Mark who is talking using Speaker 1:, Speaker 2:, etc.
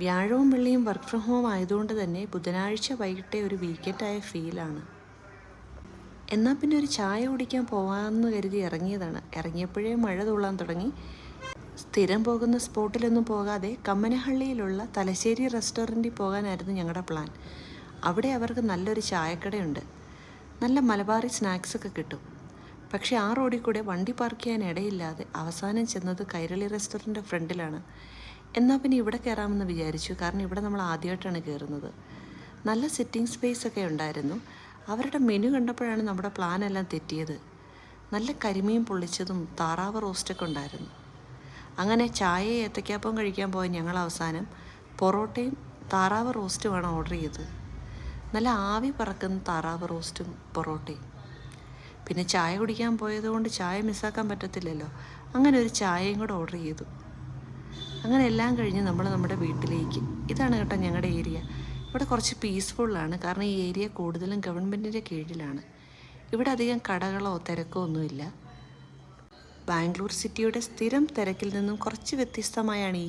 Speaker 1: വ്യാഴവും വെള്ളിയും work from home ആയതുകൊണ്ട് തന്നെ ബുധനാഴ്ച വൈകിട്ടേ ഒരു വീക്കെൻഡായ ഫീലാണ്. എന്നാൽ പിന്നെ ഒരു ചായ കുടിക്കാൻ പോകാമെന്ന് കരുതി ഇറങ്ങിയതാണ്. ഇറങ്ങിയപ്പോഴേ മഴ തുള്ളാൻ തുടങ്ങി. സ്ഥിരം പോകുന്ന സ്പോട്ടിലൊന്നും പോകാതെ കമ്മനഹള്ളിയിലുള്ള തലശ്ശേരി റെസ്റ്റോറൻറ്റിൽ പോകാനായിരുന്നു ഞങ്ങളുടെ പ്ലാൻ. അവിടെ അവർക്ക് നല്ലൊരു ചായക്കടയുണ്ട്. നല്ല മലബാറി സ്നാക്സൊക്കെ കിട്ടും. പക്ഷേ ആ റോഡിൽ കൂടെ വണ്ടി പാർക്ക് ചെയ്യാൻ ഇടയില്ലാതെ അവസാനം ചെന്നത് കൈരളി റെസ്റ്റോറൻറ്റ് ഫ്രണ്ടിലാണ്. എന്നാൽ പിന്നെ ഇവിടെ കയറാമെന്ന് വിചാരിച്ചു. കാരണം ഇവിടെ നമ്മൾ ആദ്യമായിട്ടാണ് കയറുന്നത്. നല്ല സിറ്റിംഗ് സ്പേസ് ഒക്കെ ഉണ്ടായിരുന്നു. അവരുടെ മെനു കണ്ടപ്പോഴാണ് നമ്മുടെ പ്ലാനെല്ലാം തെറ്റിയത്. നല്ല കരിമീൻ പൊള്ളിച്ചതും താറാവ് റോസ്റ്റൊക്കെ ഉണ്ടായിരുന്നു. അങ്ങനെ ചായയും ഏത്തയ്ക്കാപ്പവും കഴിക്കാൻ പോയ ഞങ്ങൾ അവസാനം പൊറോട്ടയും താറാവ് റോസ്റ്റുമാണ് ഓർഡർ ചെയ്തത്. നല്ല ആവി പറക്കുന്ന താറാവ് റോസ്റ്റും പൊറോട്ടയും. പിന്നെ ചായ കുടിക്കാൻ പോയതുകൊണ്ട് ചായ മിസ്സാക്കാൻ പറ്റത്തില്ലല്ലോ. അങ്ങനെ ഒരു ചായയും കൂടെ ഓർഡർ ചെയ്തു. അങ്ങനെ എല്ലാം കഴിഞ്ഞ് നമ്മൾ നമ്മുടെ വീട്ടിലേക്ക്. ഇതാണ് കേട്ടോ ഞങ്ങളുടെ ഏരിയ. ഇവിടെ കുറച്ച് പീസ്ഫുള്ളാണ്. കാരണം ഈ ഏരിയ കൂടുതലും ഗവൺമെൻറ്റിൻ്റെ കീഴിലാണ്. ഇവിടെ അധികം കടകളോ തിരക്കോ ഒന്നുമില്ല. ബാംഗ്ലൂർ സിറ്റിയുടെ സ്ഥിരം തിരക്കിൽ നിന്നും കുറച്ച് വ്യത്യസ്തമായാണ് ഈ